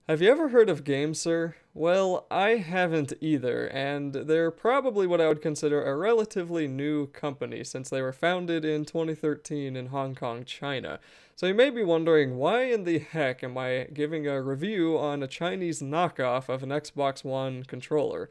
Have you ever heard of GameSir? Well, I haven't either, and they're probably what I would consider a relatively new company since they were founded in 2013 in Hong Kong, China. So you may be wondering, why in the heck am I giving a review on a Chinese knockoff of an Xbox One controller?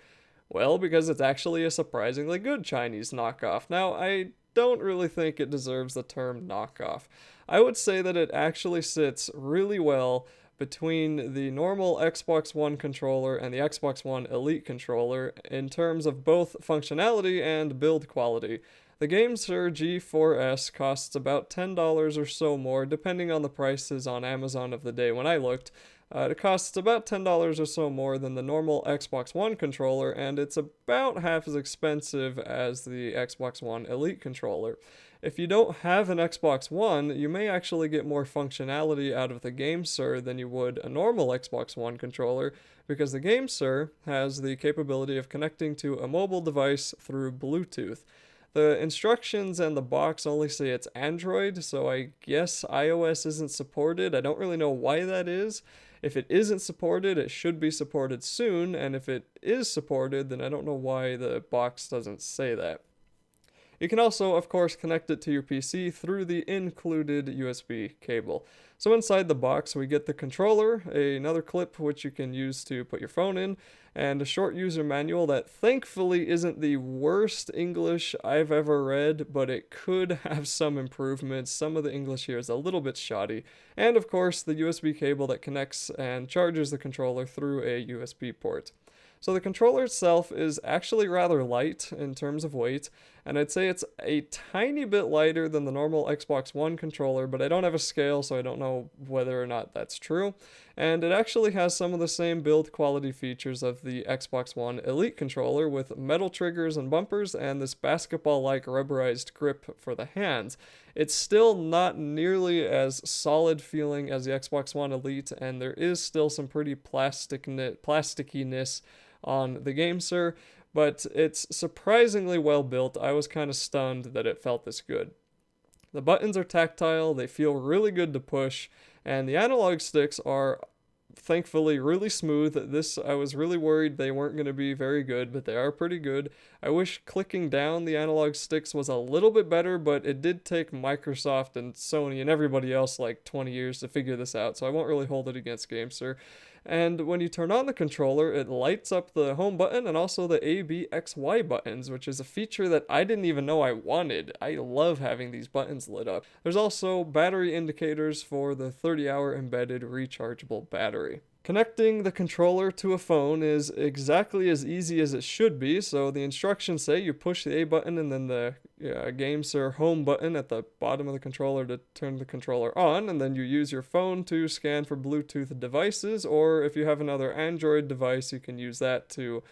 Well, because it's actually a surprisingly good Chinese knockoff. Now, I don't really think it deserves the term knockoff. I would say that it actually sits really well between the normal Xbox One controller and the Xbox One Elite controller in terms of both functionality and build quality. The GameSir G4s costs about $10 or so more, depending on the prices on Amazon of the day when I looked. It costs about $10 or so more than the normal Xbox One controller, and it's about half as expensive as the Xbox One Elite controller. If you don't have an Xbox One, you may actually get more functionality out of the GameSir than you would a normal Xbox One controller, because the GameSir has the capability of connecting to a mobile device through Bluetooth. The instructions and the box only say it's Android, so I guess iOS isn't supported. I don't really know why that is. If it isn't supported, it should be supported soon, and if it is supported, then I don't know why the box doesn't say that. You can also, of course, connect it to your PC through the included USB cable. So inside the box, we get the controller, another clip which you can use to put your phone in, and a short user manual that thankfully isn't the worst English I've ever read, but it could have some improvements. Some of the English here is a little bit shoddy. And of course, the USB cable that connects and charges the controller through a USB port. So the controller itself is actually rather light in terms of weight, and I'd say it's a tiny bit lighter than the normal Xbox One controller, but I don't have a scale, so I don't know whether or not that's true. And it actually has some of the same build quality features of the Xbox One Elite controller, with metal triggers and bumpers and this basketball-like rubberized grip for the hands. It's still not nearly as solid feeling as the Xbox One Elite, and there is still some pretty plasticiness on the GameSir, but it's surprisingly well built. I was kind of stunned that it felt this good. The buttons are tactile, they feel really good to push, and the analog sticks are thankfully really smooth. I was really worried they weren't going to be very good, but they are pretty good. I wish clicking down the analog sticks was a little bit better, but it did take Microsoft and Sony and everybody else like 20 years to figure this out, so I won't really hold it against GameSir. And when you turn on the controller, it lights up the home button and also the A, B, X, Y buttons, which is a feature that I didn't even know I wanted. I love having these buttons lit up. There's also battery indicators for the 30-hour embedded rechargeable battery. Connecting the controller to a phone is exactly as easy as it should be. So the instructions say you push the A button and then the GameSir home button at the bottom of the controller to turn the controller on, and then you use your phone to scan for Bluetooth devices, or if you have another Android device, you can use that to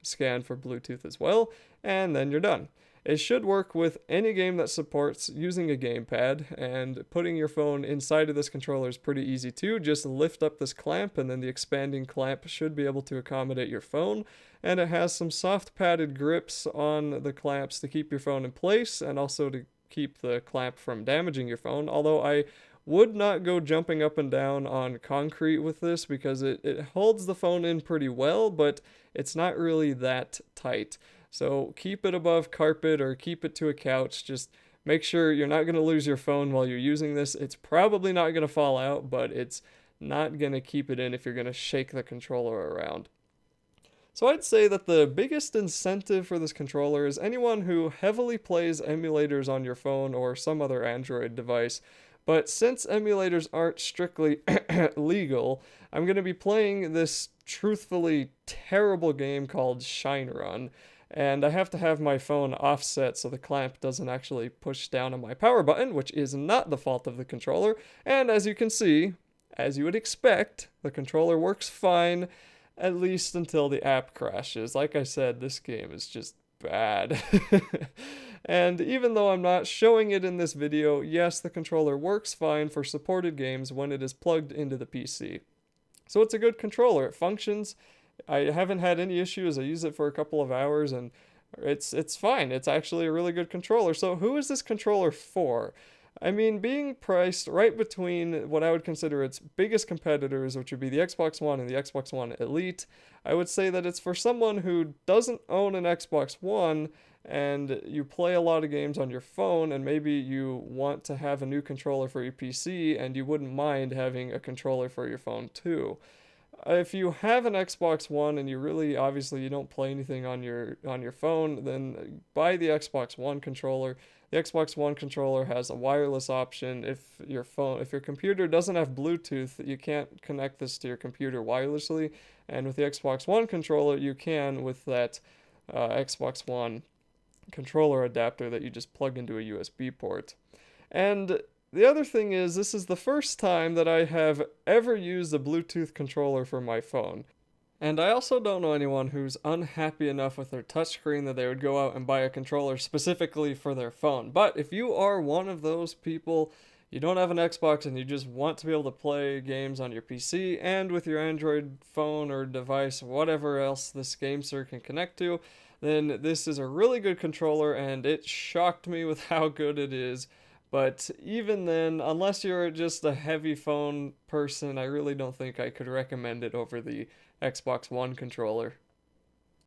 scan for Bluetooth as well, and then you're done. It should work with any game that supports using a gamepad, and putting your phone inside of this controller is pretty easy too. Just lift up this clamp, and then the expanding clamp should be able to accommodate your phone. And it has some soft padded grips on the clamps to keep your phone in place, and also to keep the clamp from damaging your phone. Although I would not go jumping up and down on concrete with this, because it holds the phone in pretty well, but it's not really that tight. So keep it above carpet or keep it to a couch. Just make sure you're not going to lose your phone while you're using this. It's probably not going to fall out, but it's not going to keep it in if you're going to shake the controller around. So I'd say that the biggest incentive for this controller is anyone who heavily plays emulators on your phone or some other Android device. But since emulators aren't strictly legal, I'm going to be playing this truthfully terrible game called Shine Run. And I have to have my phone offset so the clamp doesn't actually push down on my power button, which is not the fault of the controller. And as you can see, as you would expect, the controller works fine, at least until the app crashes. Like I said, this game is just bad. And even though I'm not showing it in this video, yes, the controller works fine for supported games when it is plugged into the PC. So it's a good controller. It functions. I haven't had any issues. I use it for a couple of hours, and it's fine. It's actually a really good controller. So who is this controller for? I mean, being priced right between what I would consider its biggest competitors, which would be the Xbox One and the Xbox One Elite, I would say that it's for someone who doesn't own an Xbox One and you play a lot of games on your phone, and maybe you want to have a new controller for your PC and you wouldn't mind having a controller for your phone too. If you have an Xbox One and you really obviously you don't play anything on your phone, then buy the Xbox One controller. The Xbox One controller has a wireless option. If your computer doesn't have Bluetooth, you can't connect this to your computer wirelessly, and with the Xbox One controller, you can with that Xbox One controller adapter that you just plug into a USB port. And the other thing is, this is the first time that I have ever used a Bluetooth controller for my phone. And I also don't know anyone who's unhappy enough with their touchscreen that they would go out and buy a controller specifically for their phone. But if you are one of those people, you don't have an Xbox and you just want to be able to play games on your PC and with your Android phone or device, whatever else this GameSir can connect to, then this is a really good controller, and it shocked me with how good it is. But even then, unless you're just a heavy phone person, I really don't think I could recommend it over the Xbox One controller.